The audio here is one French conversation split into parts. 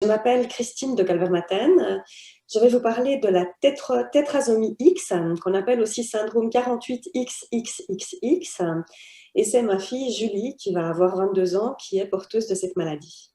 m'appelle Christine de Calvermaten. Je vais vous parler de la tétrasomie X, qu'on appelle aussi syndrome 48XXXX. Et c'est ma fille Julie, qui va avoir 22 ans, qui est porteuse de cette maladie.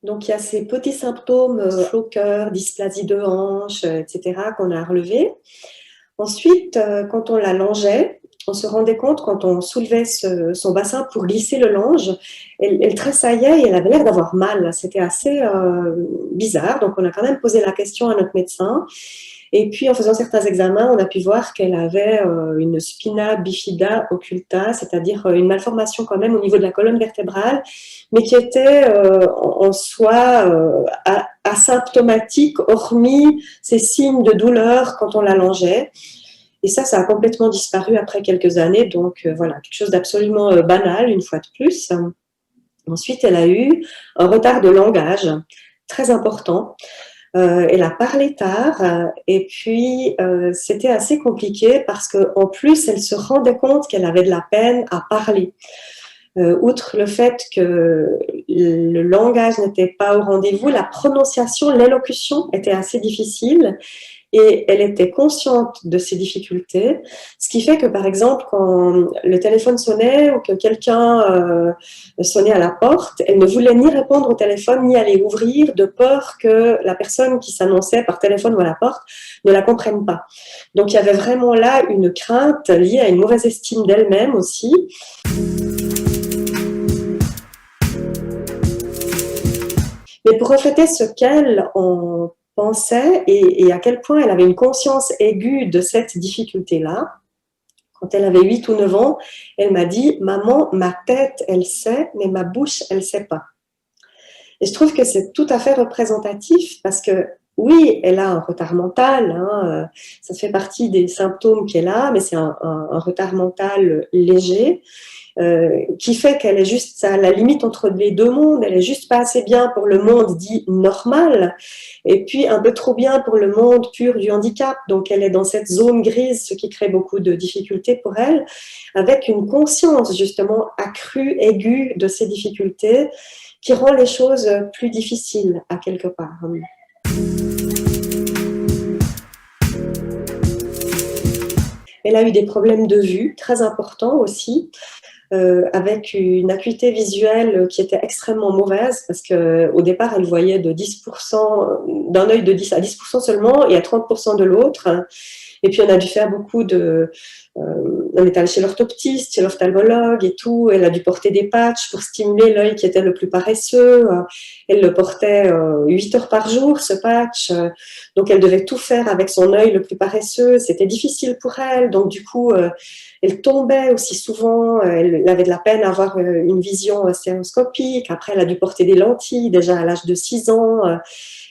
Donc, il y a ces petits symptômes, chaud au cœur, dysplasie de hanche, etc., qu'on a relevés. Ensuite, quand on la longeait, on se rendait compte, quand on soulevait son bassin pour glisser le linge, elle tressaillait et elle avait l'air d'avoir mal. C'était assez bizarre. Donc, on a quand même posé la question à notre médecin. Et puis, en faisant certains examens, on a pu voir qu'elle avait une spina bifida occulta, c'est-à-dire une malformation quand même au niveau de la colonne vertébrale, mais qui était en soi asymptomatique, hormis ces signes de douleur quand on l'allongeait. Et ça a complètement disparu après quelques années. Donc voilà, quelque chose d'absolument banal, une fois de plus. Ensuite, elle a eu un retard de langage très important. Elle a parlé tard et puis c'était assez compliqué parce qu'en plus, elle se rendait compte qu'elle avait de la peine à parler. Outre le fait que le langage n'était pas au rendez-vous, la prononciation, l'élocution était assez difficile. Et elle était consciente de ces difficultés, ce qui fait que, par exemple, quand le téléphone sonnait ou que quelqu'un sonnait à la porte, elle ne voulait ni répondre au téléphone, ni aller ouvrir, de peur que la personne qui s'annonçait par téléphone ou à la porte ne la comprenne pas. Donc, il y avait vraiment là une crainte liée à une mauvaise estime d'elle-même aussi. Mais pour refléter ce qu'elle en pensait et à quel point elle avait une conscience aiguë de cette difficulté-là, quand elle avait 8 ou 9 ans, elle m'a dit « Maman, ma tête, elle sait, mais ma bouche, elle ne sait pas ». Et je trouve que c'est tout à fait représentatif parce que oui, elle a un retard mental, hein, ça fait partie des symptômes qu'elle a, mais c'est un retard mental léger. Qui fait qu'elle est juste à la limite entre les deux mondes, elle est juste pas assez bien pour le monde dit normal, et puis un peu trop bien pour le monde pur du handicap, donc elle est dans cette zone grise, ce qui crée beaucoup de difficultés pour elle, avec une conscience justement accrue, aiguë de ces difficultés, qui rend les choses plus difficiles à quelque part. Elle a eu des problèmes de vue très importants aussi, avec une acuité visuelle qui était extrêmement mauvaise parce qu'au départ, elle voyait de 10%, d'un œil de 10 à 10% seulement et à 30% de l'autre. Et puis, on a dû faire beaucoup on est allé chez l'orthoptiste, chez l'ophtalmologue et tout. Elle a dû porter des patchs pour stimuler l'œil qui était le plus paresseux. Elle le portait 8 heures par jour, ce patch. Donc, elle devait tout faire avec son œil le plus paresseux. C'était difficile pour elle. Donc, du coup, elle tombait aussi souvent. Elle avait de la peine à avoir une vision stéréoscopique. Après, elle a dû porter des lentilles déjà à l'âge de 6 ans.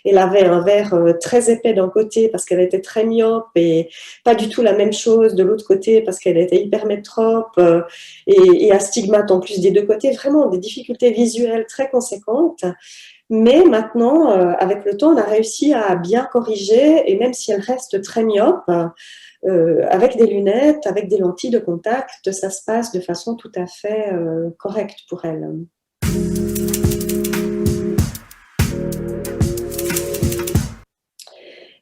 Elle avait un verre très épais d'un côté parce qu'elle était très myope et pas du tout la même chose de l'autre côté parce qu'elle était hypermétrope et astigmate en plus des deux côtés. Vraiment des difficultés visuelles très conséquentes. Mais maintenant, avec le temps, on a réussi à bien corriger et même si elle reste très myope, avec des lunettes, avec des lentilles de contact, ça se passe de façon tout à fait correcte pour elle.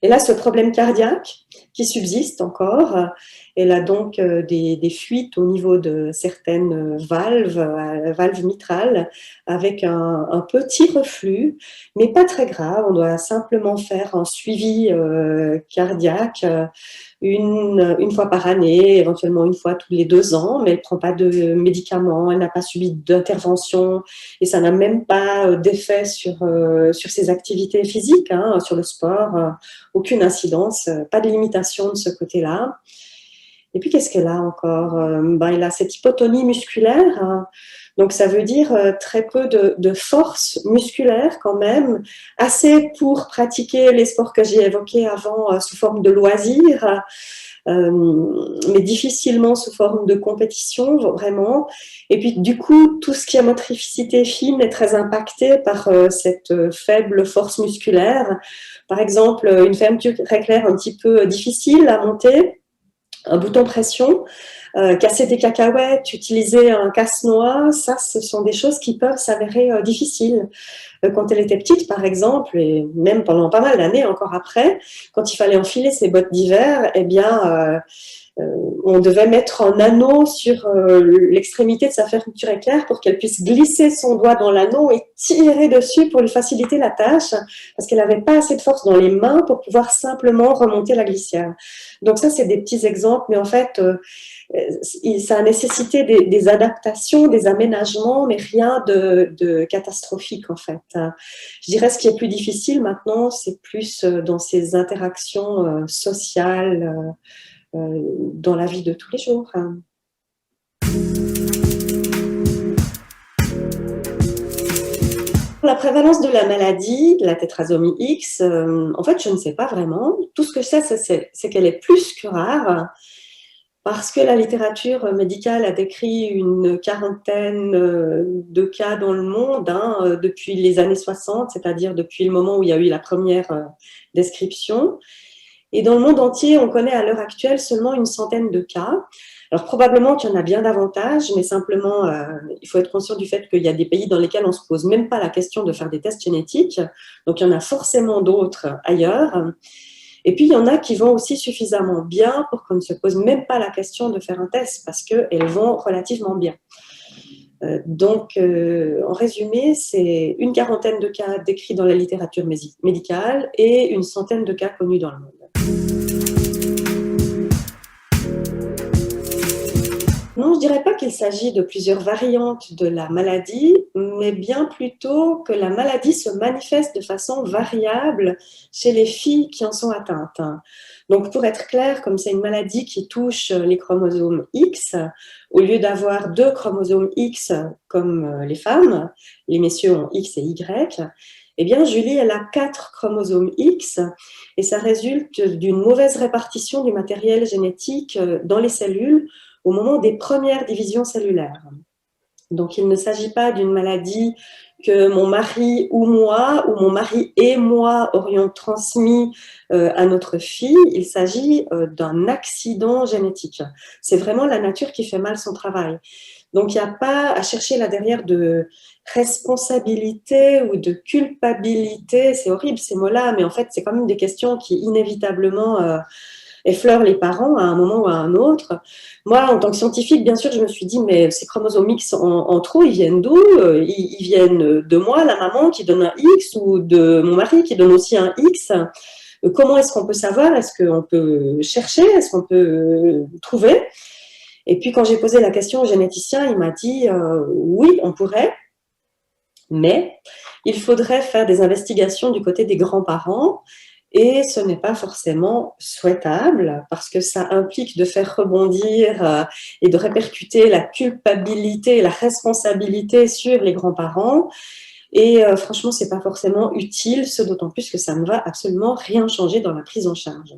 Elle a ce problème cardiaque qui subsiste encore. Elle a donc des fuites au niveau de certaines valves mitrales, avec un petit reflux, mais pas très grave. On doit simplement faire un suivi cardiaque une fois par année, éventuellement une fois tous les 2 ans, mais elle ne prend pas de médicaments, elle n'a pas subi d'intervention et ça n'a même pas d'effet sur ses activités physiques, hein, sur le sport, aucune incidence, pas de limitation de ce côté-là. Et puis, qu'est-ce qu'elle a encore? Elle a cette hypotonie musculaire, hein. Donc, ça veut dire très peu de force musculaire quand même, assez pour pratiquer les sports que j'ai évoqués avant sous forme de loisirs, mais difficilement sous forme de compétition, vraiment. Et puis, du coup, tout ce qui est motricité fine est très impacté par cette faible force musculaire. Par exemple, une fermeture éclair un petit peu difficile à monter, un bouton pression, casser des cacahuètes, utiliser un casse-noix, ça, ce sont des choses qui peuvent s'avérer difficiles. Quand elle était petite, par exemple, et même pendant pas mal d'années encore après, quand il fallait enfiler ses bottes d'hiver, eh bien, on devait mettre un anneau sur l'extrémité de sa fermeture éclair pour qu'elle puisse glisser son doigt dans l'anneau et tirer dessus pour lui faciliter la tâche, parce qu'elle n'avait pas assez de force dans les mains pour pouvoir simplement remonter la glissière. Donc ça, c'est des petits exemples, mais en fait, ça a nécessité des adaptations, des aménagements, mais rien de catastrophique en fait. Je dirais ce qui est plus difficile maintenant, c'est plus dans ces interactions sociales, dans la vie de tous les jours. La prévalence de la maladie, de la tétrasomie X, en fait, je ne sais pas vraiment. Tout ce que je sais, c'est qu'elle est plus que rare, parce que la littérature médicale a décrit une quarantaine de cas dans le monde depuis les années 60, c'est-à-dire depuis le moment où il y a eu la première description. Et dans le monde entier, on connaît à l'heure actuelle seulement une centaine de cas. Alors probablement qu'il y en a bien davantage, mais simplement, il faut être conscient du fait qu'il y a des pays dans lesquels on ne se pose même pas la question de faire des tests génétiques. Donc il y en a forcément d'autres ailleurs. Et puis il y en a qui vont aussi suffisamment bien pour qu'on ne se pose même pas la question de faire un test parce qu'elles vont relativement bien. Donc, en résumé, c'est une quarantaine de cas décrits dans la littérature médicale et une centaine de cas connus dans le monde. Non, je ne dirais pas qu'il s'agit de plusieurs variantes de la maladie, mais bien plutôt que la maladie se manifeste de façon variable chez les filles qui en sont atteintes. Donc, pour être clair, comme c'est une maladie qui touche les chromosomes X, au lieu d'avoir 2 chromosomes X comme les femmes, les messieurs ont X et Y, eh bien, Julie, elle a 4 chromosomes X et ça résulte d'une mauvaise répartition du matériel génétique dans les cellules au moment des premières divisions cellulaires. Donc, il ne s'agit pas d'une maladie que mon mari ou mon mari et moi aurions transmis à notre fille. Il s'agit d'un accident génétique. C'est vraiment la nature qui fait mal son travail. Donc, il n'y a pas à chercher là derrière de responsabilité ou de culpabilité. C'est horrible ces mots-là, mais en fait, c'est quand même des questions qui inévitablement effleurent les parents à un moment ou à un autre. Moi, en tant que scientifique, bien sûr, je me suis dit, mais ces chromosomes X en trop, ils viennent d'où? Ils viennent de moi, la maman, qui donne un X, ou de mon mari, qui donne aussi un X. Comment est-ce qu'on peut savoir? Est-ce qu'on peut chercher? Est-ce qu'on peut trouver? Et puis, quand j'ai posé la question au généticien, il m'a dit, oui, on pourrait, mais il faudrait faire des investigations du côté des grands-parents. Et ce n'est pas forcément souhaitable parce que ça implique de faire rebondir et de répercuter la culpabilité et la responsabilité sur les grands-parents. Et franchement, ce n'est pas forcément utile, ce d'autant plus que ça ne va absolument rien changer dans la prise en charge.